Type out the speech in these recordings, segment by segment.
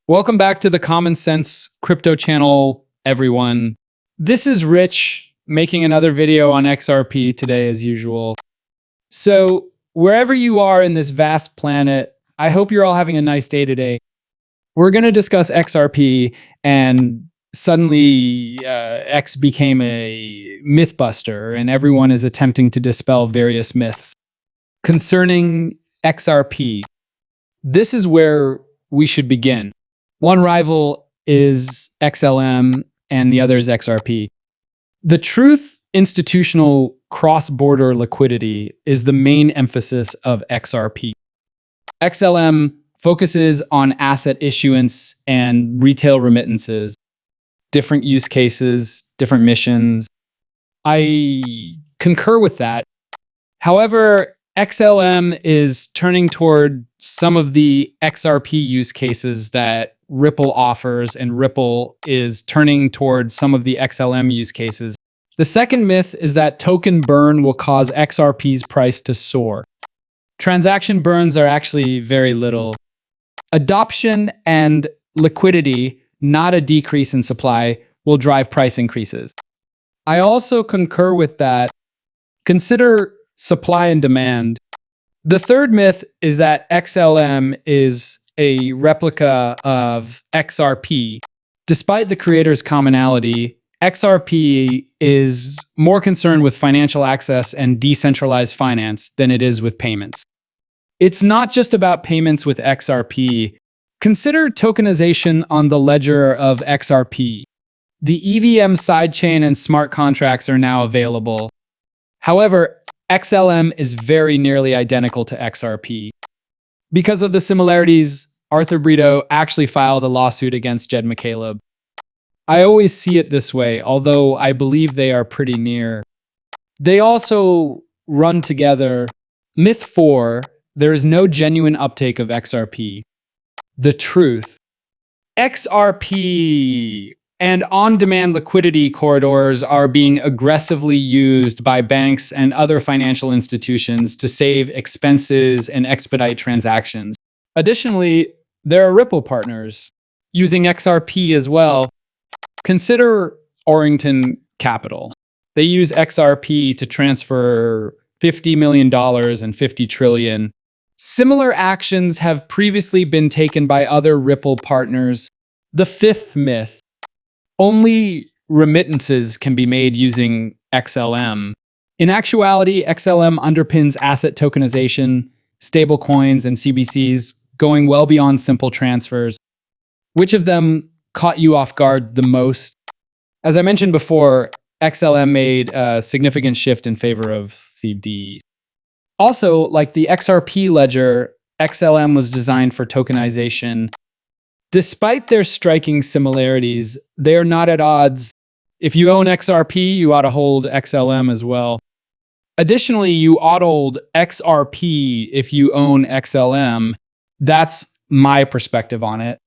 Welcome back to the Common Sense Crypto channel, everyone. This is Rich making another video on XRP today as usual. So wherever you are in this vast planet, I hope you're all having a nice day today. We're going to discuss XRP, and suddenly X became a mythbuster and everyone is attempting to dispel various myths concerning XRP. This is where we should begin. One rival is XLM and the other is XRP. The truth institutional cross-border liquidity is the main emphasis of XRP. XLM focuses on asset issuance and retail remittances, different use cases, different missions. I concur with that. However, XLM is turning toward some of the XRP use cases that Ripple offers, and Ripple is turning towards some of the XLM use cases. The second myth is that token burn will cause XRP's price to soar. Transaction burns are actually very little. Adoption and liquidity, not a decrease in supply, will drive price increases. I also concur with that. Consider supply and demand. The third myth is that XLM is a replica of XRP. Despite the creator's commonality, XRP is more concerned with financial access and decentralized finance than it is with payments. It's not just about payments with XRP. Consider tokenization on the ledger of XRP. The EVM sidechain and smart contracts are now available. However, XLM is very nearly identical to XRP. Because of the similarities, Arthur Brito actually filed a lawsuit against Jed McCaleb. I always see it this way, although I believe they are pretty near. They also run together. Myth 4, there is no genuine uptake of XRP. The truth. XRP and on-demand liquidity corridors are being aggressively used by banks and other financial institutions to save expenses and expedite transactions. Additionally, there are Ripple partners using XRP as well. Consider Orrington Capital. They use XRP to transfer $50 million and $50 trillion. Similar actions have previously been taken by other Ripple partners. The fifth myth. Only remittances can be made using XLM. In actuality, XLM underpins asset tokenization, stablecoins, and CBCs, going well beyond simple transfers. Which of them caught you off guard the most? As I mentioned before, XLM made a significant shift in favor of CDs. Also, like the XRP ledger, XLM was designed for tokenization. Despite their striking similarities, they are not at odds. If you own XRP, you ought to hold XLM as well. Additionally, you ought to hold XRP if you own XLM. That's my perspective on it.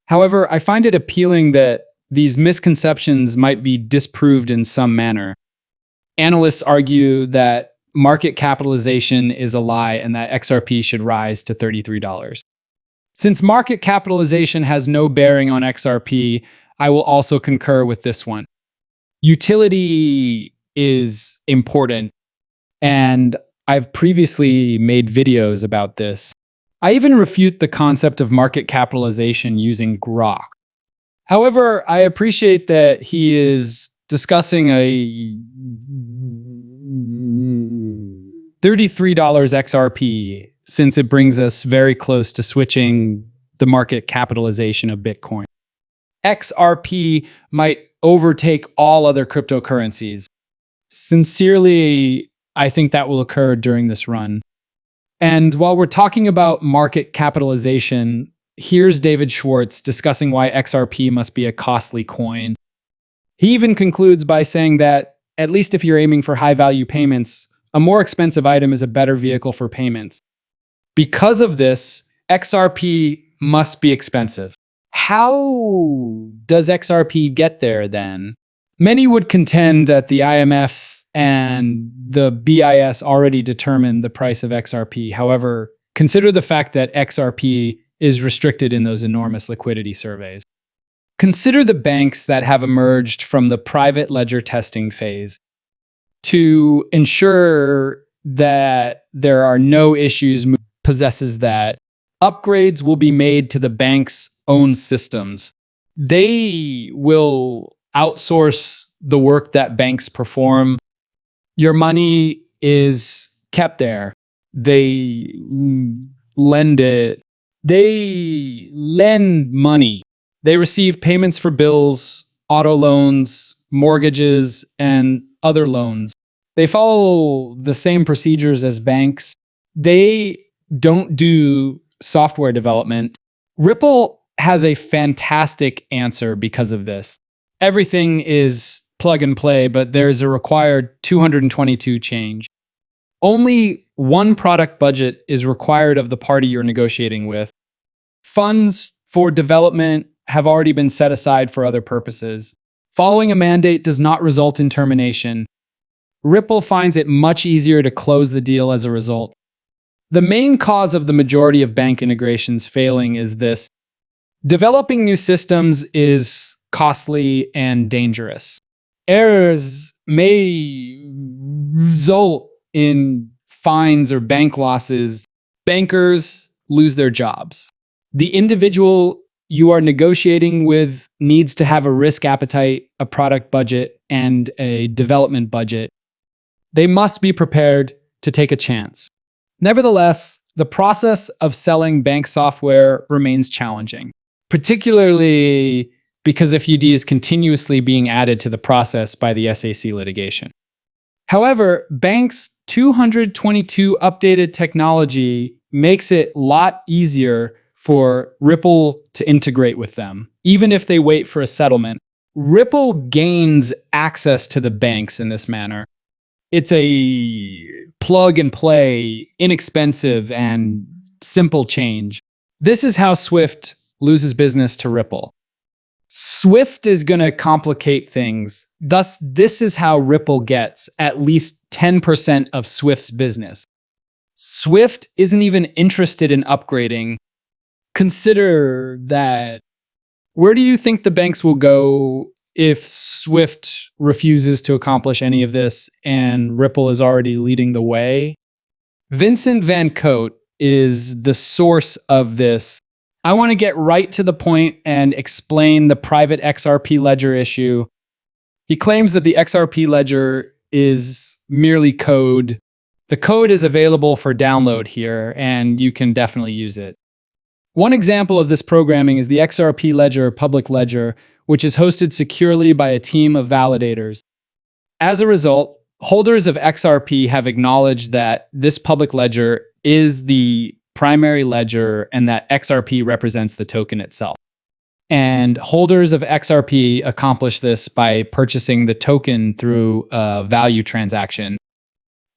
However, I find it appealing that these misconceptions might be disproved in some manner. Analysts argue that market capitalization is a lie and that XRP should rise to $33. Since market capitalization has no bearing on XRP, I will also concur with this one. Utility is important, and I've previously made videos about this. I even refute the concept of market capitalization using Grok. However, I appreciate that he is discussing a $33 XRP, since it brings us very close to switching the market capitalization of Bitcoin. XRP might overtake all other cryptocurrencies. Sincerely, I think that will occur during this run. And while we're talking about market capitalization, here's David Schwartz discussing why XRP must be a costly coin. He even concludes by saying that, at least if you're aiming for high-value payments, a more expensive item is a better vehicle for payments. Because of this, XRP must be expensive. How does XRP get there then? Many would contend that the IMF and the BIS already determined the price of XRP. However, consider the fact that XRP is restricted in those enormous liquidity surveys. Consider the banks that have emerged from the private ledger testing phase to ensure that there are no issues possesses that upgrades will be made to the bank's own systems. They will outsource the work that banks perform. Your money is kept there. They lend it. They lend money. They receive payments for bills, auto loans, mortgages, and other loans. They follow the same procedures as banks. They don't do software development. Ripple has a fantastic answer because of this. Everything is plug and play, but there's a required 222 change. Only one product budget is required of the party you're negotiating with. Funds for development have already been set aside for other purposes. Following a mandate does not result in termination. Ripple finds it much easier to close the deal as a result. The main cause of the majority of bank integrations failing is this. Developing new systems is costly and dangerous. Errors may result in fines or bank losses. Bankers lose their jobs. The individual you are negotiating with needs to have a risk appetite, a product budget, and a development budget. They must be prepared to take a chance. Nevertheless, the process of selling bank software remains challenging, particularly because FUD is continuously being added to the process by the SAC litigation. However, Bank's 222 updated technology makes it a lot easier for Ripple to integrate with them. Even if they wait for a settlement, Ripple gains access to the banks in this manner. It's a plug and play, inexpensive, and simple change. This is how Swift loses business to Ripple. Swift is going to complicate things. Thus, this is how Ripple gets at least 10% of Swift's business. Swift isn't even interested in upgrading. Consider that. Where do you think the banks will go if Swift refuses to accomplish any of this and Ripple is already leading the way? Vincent Van Cote is the source of this. I want to get right to the point and explain the private XRP ledger issue. He claims that the XRP ledger is merely code. The code is available for download here, and you can definitely use it. One example of this programming is the XRP ledger public ledger, which is hosted securely by a team of validators. As a result, holders of XRP have acknowledged that this public ledger is the primary ledger and that XRP represents the token itself. And holders of XRP accomplish this by purchasing the token through a value transaction.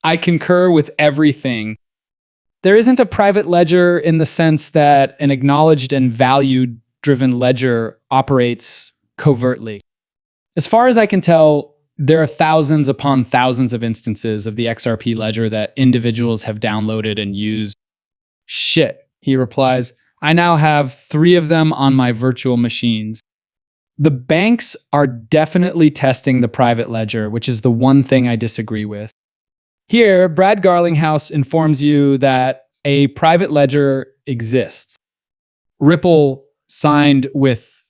I concur with everything. There isn't a private ledger in the sense that an acknowledged and value-driven ledger operates covertly. As far as I can tell, there are thousands upon thousands of instances of the XRP ledger that individuals have downloaded and used. Shit, he replies. I now have 3 of them on my virtual machines. The banks are definitely testing the private ledger, which is the one thing I disagree with. Here, Brad Garlinghouse informs you that a private ledger exists. Ripple signed with